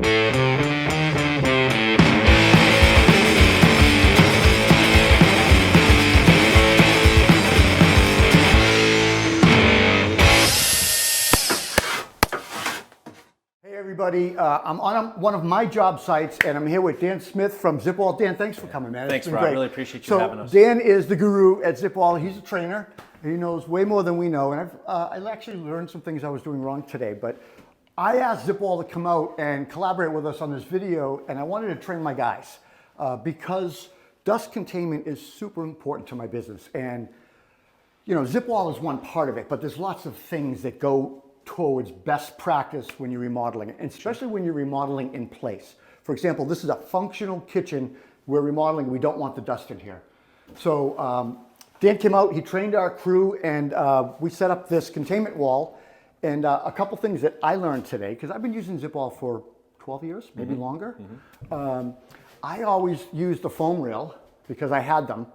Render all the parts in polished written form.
Everybody, I'm on one of my job sites, and I'm here with Dan Smith from Zipwall. Dan, thanks for coming, man. Thanks, Rob. Really appreciate you having us. Dan is the guru at Zipwall. He's a trainer. He knows way more than we know, and I actually learned some things I was doing wrong today. But I asked Zipwall to come out and collaborate with us on this video, and I wanted to train my guys because dust containment is super important to my business. And you know, Zipwall is one part of it, but there's lots of things that go towards best practice when you're remodeling, and especially when you're remodeling in place. For example, this is a functional kitchen. We're remodeling, we don't want the dust in here. So Dan came out, he trained our crew, and we set up this containment wall. And a couple things that I learned today, because I've been using Zipwall for 12 years, maybe longer. I always used the foam rail because I had them.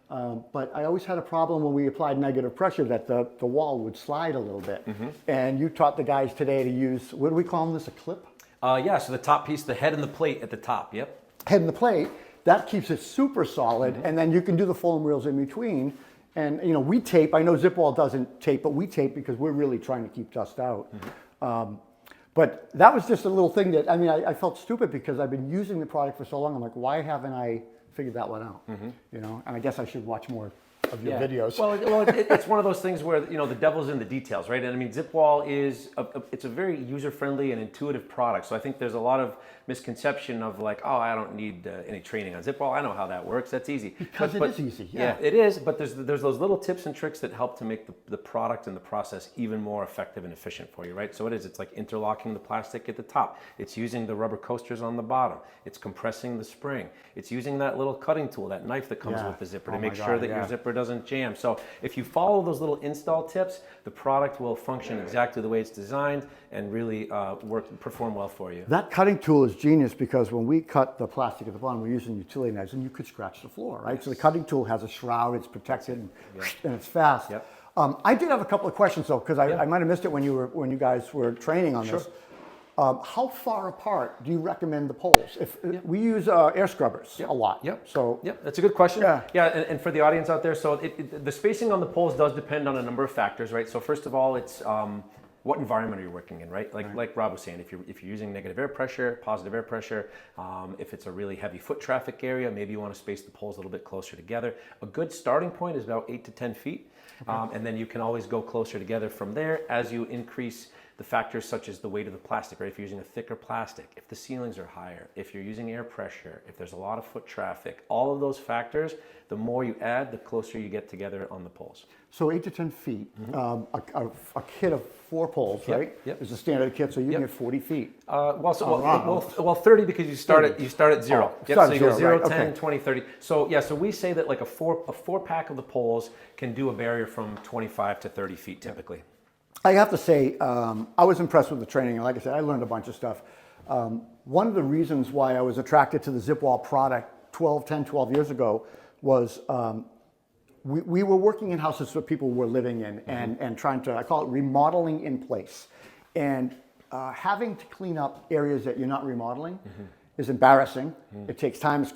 But I always had a problem when we applied negative pressure that the wall would slide a little bit. And you taught the guys today to use, what do we call this, a clip? Yeah, so the top piece, the head and the plate at the top, yep. Head and the plate, that keeps it super solid, and then you can do the foam rails in between. And you know, we tape, I know Zipwall doesn't tape, but we tape because we're really trying to keep dust out. But that was just a little thing that, I mean, I felt stupid because I've been using the product for so long. I'm like, why haven't I figured that one out? You know, and I guess I should watch more of your videos. Well, it's one of those things where, you know, the devil's in the details, right? And I mean, Zipwall is it's a very user-friendly and intuitive product. So I think there's a lot of misconception of like, oh, I don't need any training on Zipwall. I know how that works. That's easy. Because it is easy. Yeah, it is. But there's those little tips and tricks that help to make the product and the process even more effective and efficient for you, right? So it's like interlocking the plastic at the top. It's using the rubber coasters on the bottom. It's compressing the spring. It's using that little cutting tool, that knife that comes with the zipper to make sure that your zipper doesn't jam. So if you follow those little install tips, the product will function exactly the way it's designed and really perform well for you. That cutting tool is genius because when we cut the plastic at the bottom, we're using utility knives, and you could scratch the floor, right? So the cutting tool has a shroud, it's protected, and it's fast. I did have a couple of questions though, because I might have missed it when you guys were training on this. How far apart do you recommend the poles? If we use air scrubbers a lot. So that's a good question. And for the audience out there, so the spacing on the poles does depend on a number of factors, right? So first of all, it's what environment are you working in, right? Like Rob was saying, if you're using negative air pressure, positive air pressure, if it's a really heavy foot traffic area, maybe you want to space the poles a little bit closer together. A good starting point is about 8 to 10 feet. And then you can always go closer together from there as you increase the factors such as the weight of the plastic, right? If you're using a thicker plastic, if the ceilings are higher, if you're using air pressure, if there's a lot of foot traffic, all of those factors, the more you add, the closer you get together on the poles. So 8 to 10 feet, a kit of 4 poles, right? Is a standard kit, so you can get 40 feet. Well, 30 because you start at 0. So you go 0, 10, 20, 30. So so we say that like a four pack of the poles can do a barrier from 25 to 30 feet typically. I have to say, I was impressed with the training. Like I said, I learned a bunch of stuff. One of the reasons why I was attracted to the Zipwall product 10, 12 years ago was we were working in houses that people were living in and trying to, I call it remodeling in place. And having to clean up areas that you're not remodeling is embarrassing. It takes time, it's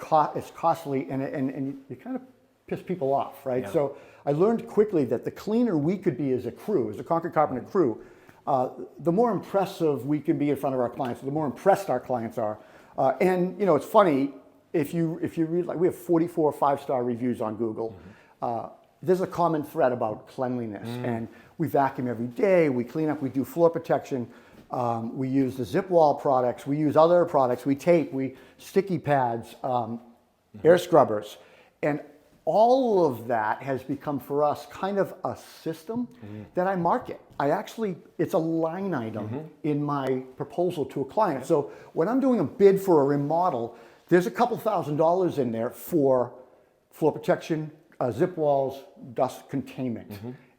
costly, and you kind of piss people off, right? So I learned quickly that the cleaner we could be as a crew, as a concrete carpenter crew, the more impressive we can be in front of our clients, the more impressed our clients are. And you know, it's funny, if you read, like we have 44 5-star reviews on Google. There's a common thread about cleanliness, and we vacuum every day, we clean up, we do floor protection, we use the Zipwall products, we use other products, we tape, we sticky pads, air scrubbers, and all of that has become for us kind of a system that I market. It's a line item in my proposal to a client. So when I'm doing a bid for a remodel, there's a couple $1,000s in there for floor protection, Zipwall's, dust containment.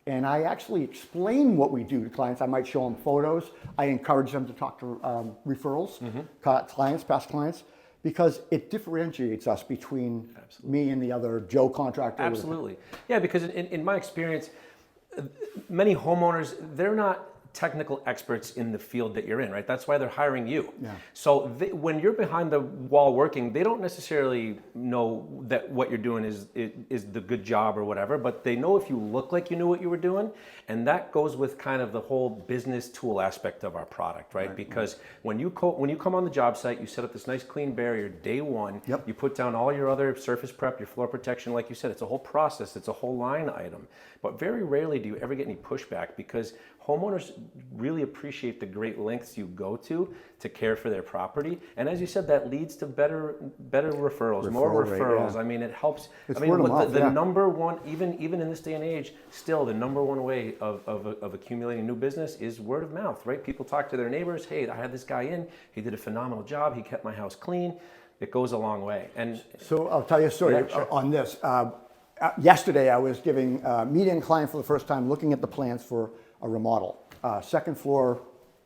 And I actually explain what we do to clients. I might show them photos. I encourage them to talk to referrals, clients, past clients, because it differentiates us between me and the other Joe contractor. Absolutely. Yeah, because in my experience, many homeowners, they're not technical experts in the field that you're in, right? That's why they're hiring you. Yeah. So when you're behind the wall working, they don't necessarily know that what you're doing is the good job or whatever, but they know if you look like you knew what you were doing, and that goes with kind of the whole business tool aspect of our product, right? Because when you come on the job site, you set up this nice clean barrier day one. Yep. You put down all your other surface prep, your floor protection, like you said, it's a whole process, it's a whole line item. But very rarely do you ever get any pushback because homeowners really appreciate the great lengths you go to care for their property. And as you said, that leads to better referrals, more Referral rate, referrals. yeah. I mean, it helps. It's I mean, word of mouth, the yeah. number one, even in this day and age, still the number one way of accumulating new business is word of mouth, right? People talk to their neighbors. Hey, I had this guy in. He did a phenomenal job. He kept my house clean. It goes a long way. And So I'll tell you a story Yeah, sure. on this. Yesterday, I was giving a meeting client for the first time, looking at the plans for a remodel. Second floor,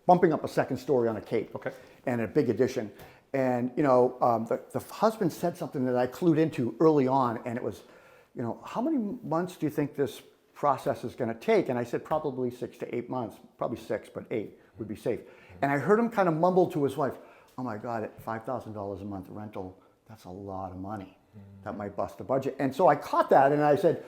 bumping up a second story on a cape. Okay. And a big addition. And, the husband said something that I clued into early on, and it was, how many months do you think this process is going to take? And I said, probably 6 to 8 months. Probably 6, but 8 would be safe. And I heard him kind of mumble to his wife, oh my God, at $5,000 a month rental, that's a lot of money. That might bust the budget. And so I caught that and I said,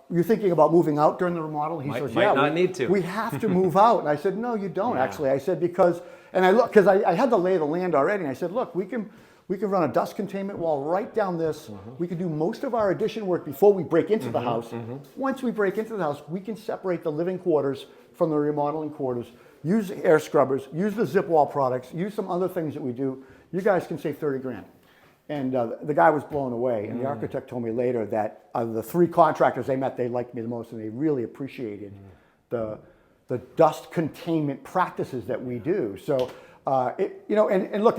you're thinking about moving out during the remodel? He says, might not need to. We have to move out. And I said, no, you don't actually. I said, because I had the lay of the land already. And I said, look, we can run a dust containment wall right down this. We can do most of our addition work before we break into the house. Once we break into the house, we can separate the living quarters from the remodeling quarters, use air scrubbers, use the zip wall products, use some other things that we do. You guys can save 30 grand. And the guy was blown away. And the architect told me later that of the 3 contractors they met, they liked me the most, and they really appreciated the dust containment practices that we do. So, and look,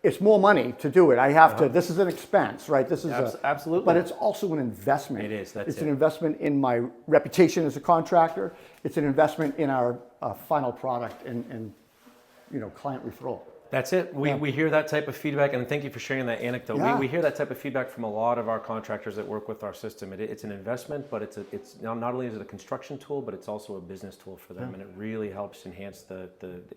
it's more money to do it. I have to. This is an expense, right? This is absolutely. But it's also an investment. It is. It's an investment in my reputation as a contractor. It's an investment in our final product and client referral. That's it. We hear that type of feedback, and thank you for sharing that anecdote. Yeah. We hear that type of feedback from a lot of our contractors that work with our system. It's an investment, but it's not only is it a construction tool, but it's also a business tool for them, and it really helps enhance the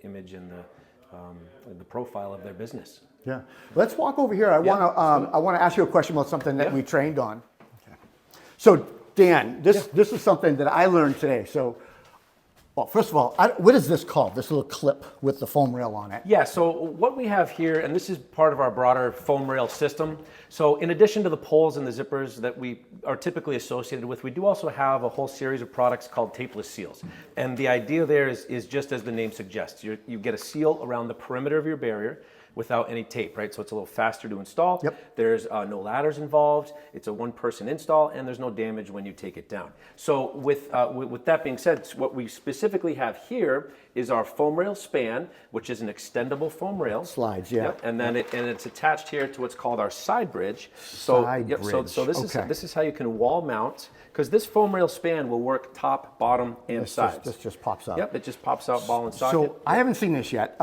image and the profile of their business. Yeah. Let's walk over here. I want to ask you a question about something that we trained on. Okay. So Dan, this is something that I learned today. So. Well, first of all, what is this called? This little clip with the foam rail on it? Yeah, so what we have here, and this is part of our broader foam rail system. So in addition to the poles and the zippers that we are typically associated with, we do also have a whole series of products called Tapeless seals. And the idea there is just as the name suggests. You get a seal around the perimeter of your barrier without any tape, right? So it's a little faster to install. Yep. There's no ladders involved. It's a one-person install, and there's no damage when you take it down. So with that being said, what we specifically have here is our foam rail span, which is an extendable foam rail. Slides, yeah. Yep. And then it's attached here to what's called our side bridge. So this is how you can wall mount, because this foam rail span will work top, bottom, and sides. This just pops out. Yep, it just pops out ball and socket. So I haven't seen this yet.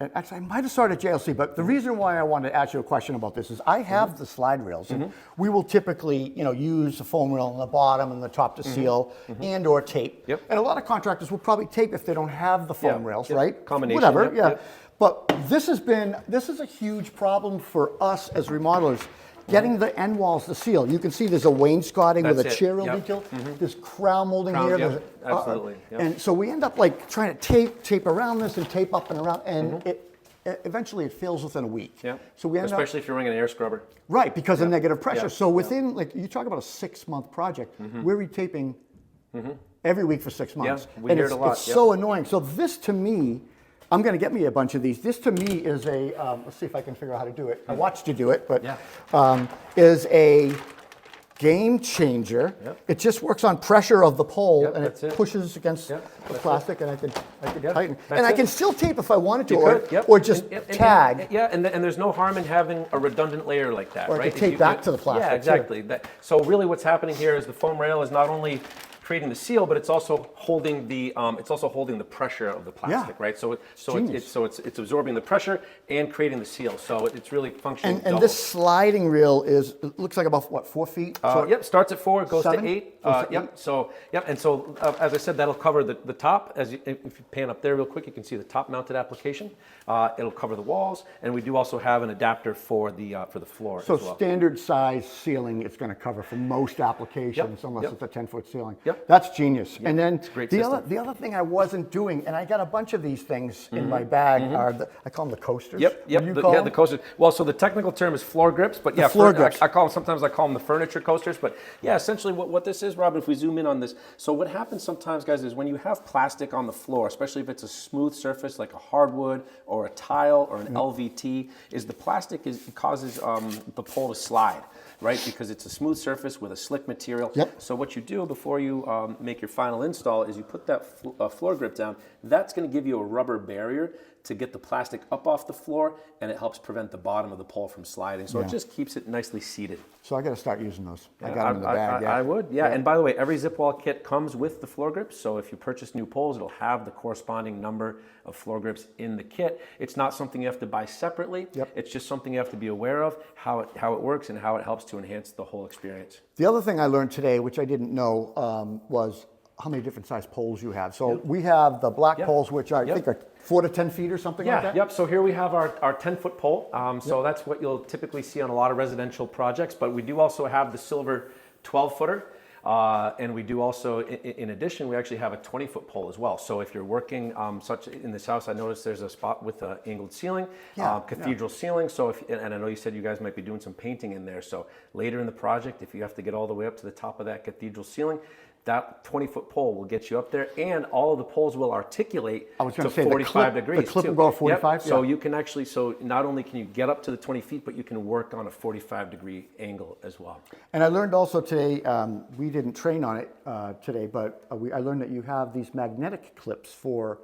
And actually, I might have started at JLC, but the reason why I wanted to ask you a question about this is I have the slide rails, and we will typically, use the foam rail on the bottom and the top to seal, and or tape. Yep. And a lot of contractors will probably tape if they don't have the foam rails, Yep. right? Combination, Whatever, yep, yeah. yep. But this is a huge problem for us as remodelers. Getting the end walls to seal. You can see there's a wainscoting with a chair rail detail. There's crown molding here. Yep. Absolutely. Yep. And so we end up trying to tape around this and tape up and around, and eventually it fails within a week. Yeah. So we end especially if you're running an air scrubber. right, because of negative pressure. Yeah. So within you talk about a 6-month project, we're retaping every week for 6 months. Yeah, we and hear it a lot. It's so annoying. So this to me, I'm going to get me a bunch of these. This to me is let's see if I can figure out how to do it. I watched you do it, but is a game changer. Yep. It just works on pressure of the pole, and that's it it. pushes against the plastic, and I can tighten. That's And I it. can still tape if I wanted to, You or just and, tag. And there's no harm in having a redundant layer like that, Or I right? could tape back to the plastic, Yeah, too. exactly. So really what's happening here is the foam rail is not only creating the seal, but it's also holding the pressure of the plastic, right? So it's absorbing the pressure and creating the seal. So it's really functioning. And this sliding reel it looks like about what, 4 feet? Yep, starts at 4, goes 7? to 8. Goes to Yep. So as I said, that'll cover the top. If you pan up there real quick, you can see the top mounted application. It'll cover the walls, and we do also have an adapter for the floor So as well. standard size ceiling it's going to cover for most applications, unless it's a 10-foot ceiling. Yep. That's genius. And then great the system. other thing I wasn't doing, and I got a bunch of these things in my bag, are I call them the coasters. Yep. What do you call The them? coasters. Well, so the technical term is floor grips, but yeah, floor grips. Sometimes I call them the furniture coasters. But yeah, essentially what this is, Rob, if we zoom in on this, so what happens sometimes, guys, is when you have plastic on the floor, especially if it's a smooth surface like a hardwood or a tile or an LVT, is the plastic causes the pole to slide, right? Because it's a smooth surface with a slick material. Yep. So what you do before you make your final install is you put that floor grip down. That's going to give you a rubber barrier to get the plastic up off the floor, and it helps prevent the bottom of the pole from sliding. So it just keeps it nicely seated. So I got to start using those. I got them in the bag. I would, yeah. And by the way, every zip wall kit comes with the floor grips. So if you purchase new poles, it'll have the corresponding number of floor grips in the kit. It's not something you have to buy separately. Yep. It's just something you have to be aware of, how it works and how it helps to enhance the whole experience. The other thing I learned today, which I didn't know, was how many different size poles you have. So we have the black poles, which I think are 4 to 10 feet or something like that? Yep. So here we have our 10-foot pole. So that's what you'll typically see on a lot of residential projects. But we do also have the silver 12-footer. And we do also, in addition, we actually have a 20-foot pole as well. So if you're working such in this house, I noticed there's a spot with an angled ceiling, cathedral ceiling. So and I know you said you guys might be doing some painting in there. So later in the project, if you have to get all the way up to the top of that cathedral ceiling, that 20-foot pole will get you up there, and all of the poles will articulate to 45 degrees. The clip will go 45? Yep. So you can actually, not only can you get up to the 20 feet, but you can work on a 45-degree angle as well. And I learned also today, we didn't train on it today, but I learned that you have these magnetic clips for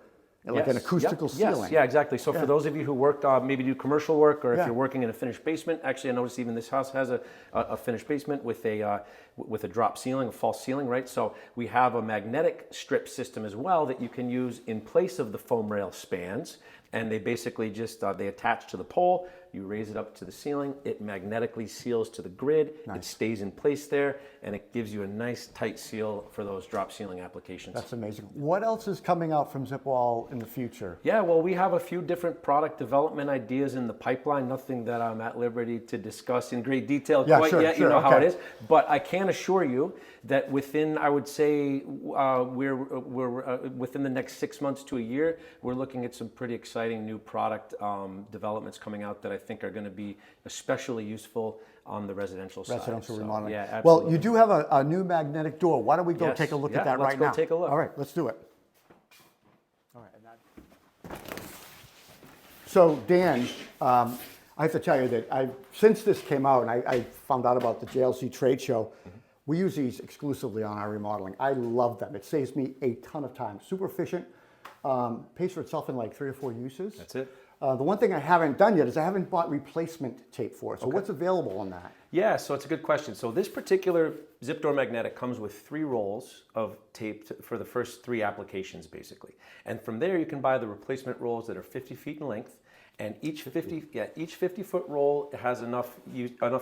like an acoustical ceiling. Yes, yeah, exactly. So for those of you who work, maybe do commercial work, or if you're working in a finished basement, actually I noticed even this house has a finished basement with a drop ceiling, a false ceiling, right? So we have a magnetic strip system as well that you can use in place of the foam rail spans. And they basically just, they attach to the pole, you raise it up to the ceiling, it magnetically seals to the grid, it stays in place there, and it gives you a nice tight seal for those drop ceiling applications. That's amazing. What else is coming out from Zipwall in the future? Yeah, well, we have a few different product development ideas in the pipeline, nothing that I'm at liberty to discuss in great detail quite yet, you know how it is. But I can assure you that within, I would say, we're within the next 6 months to a year, we're looking at some pretty exciting new product developments coming out that I think are going to be especially useful on the residential side. Residential remodeling. Yeah, absolutely. Well, you do have a new magnetic door. Why don't we go take a look at that right now? Let's go take a look. All right, let's do it. All right. So Dan, I have to tell you that since this came out and I found out about the JLC trade show, we use these exclusively on our remodeling. I love them. It saves me a ton of time. Super efficient. Pays for itself in like 3 or 4 uses. That's it. The one thing I haven't done yet is I haven't bought replacement tape for it. So what's available on that? Yeah, so it's a good question. So this particular zip door magnetic comes with 3 rolls of tape for the first 3 applications, basically. And from there, you can buy the replacement rolls that are 50 feet in length. And each 50-foot roll has enough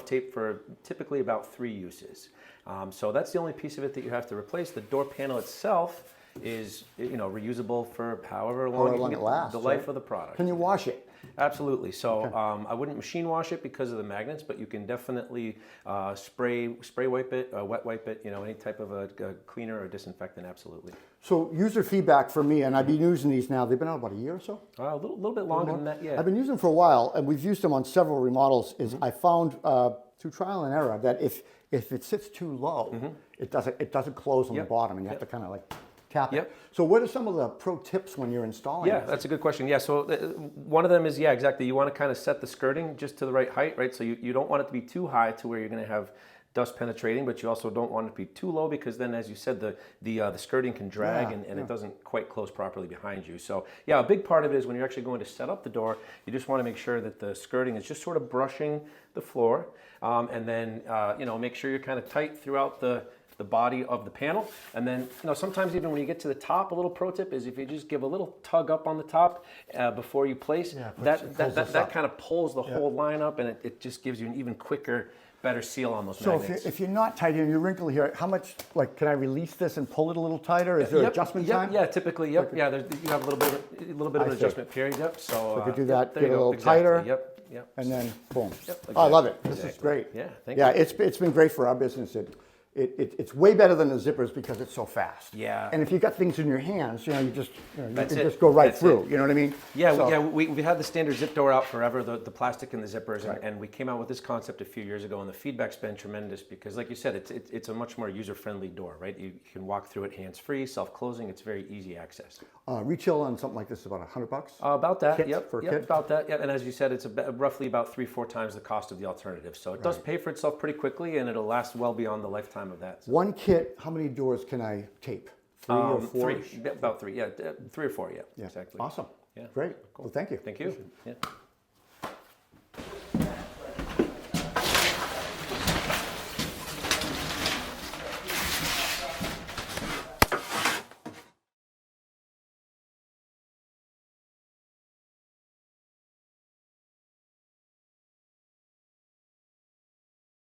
tape for typically about 3 uses. So that's the only piece of it that you have to replace. The door panel itself is reusable for however long it lasts, the life of the product. Can you wash it? Absolutely. So I wouldn't machine wash it because of the magnets, but you can definitely spray wipe it, wet wipe it, any type of a cleaner or disinfectant, absolutely. So user feedback for me, and I've been using these now, they've been out about a year or so? A little bit longer than that, yeah. I've been using them for a while, and we've used them on several remodels. I found through trial and error that if it sits too low, it doesn't close on the bottom, and you have to kind of like tap it. So what are some of the pro tips when you're installing it? That's a good question. Yeah, so one of them is, exactly. You want to kind of set the skirting just to the right height, right? So you don't want it to be too high to where you're going to have dust penetrating, but you also don't want it to be too low because then, as you said, the skirting can drag and it doesn't quite close properly behind you. So a big part of it is when you're actually going to set up the door, you just want to make sure that the skirting is just sort of brushing the floor, and then make sure you're kind of tight throughout the the body of the panel. And then, sometimes even when you get to the top, a little pro tip is if you just give a little tug up on the top before you place, that kind of pulls the whole line up, and it just gives you an even quicker, better seal on those magnets. So if you're not tight and you wrinkle here, how much, like, can I release this and pull it a little tighter? Is there adjustment time? Yeah, typically, you have a little bit of an adjustment period, So we could do that, there get you a go, little tighter. Yep. And then boom. Yep, Oh, I love it. exactly. This is great. Yeah, thank you. you. It's been great for our business. It's way better than the zippers because it's so fast. Yeah. And if you got things in your hands, you can That's it. just go right That's through. it. You know what I mean? Yeah, we had the standard zip door out forever, the plastic and the zippers, and we came out with this concept a few years ago, and the feedback's been tremendous because, like you said, it's a much more user-friendly door, right? You can walk through it hands-free, self-closing. It's very easy access. Retail on something like this is about $100. About that, Kit for a kit? about that. Yeah, and as you said, it's roughly about 3-4 times the cost of the alternative. So it does pay for itself pretty quickly, and it'll last well beyond the lifetime of that. So. One kit, how many doors can I tape? 3 or 4? 3, about 3, 3 or 4, yeah. Exactly. Awesome. Yeah. Great. Well, thank you. Thank you. Yeah.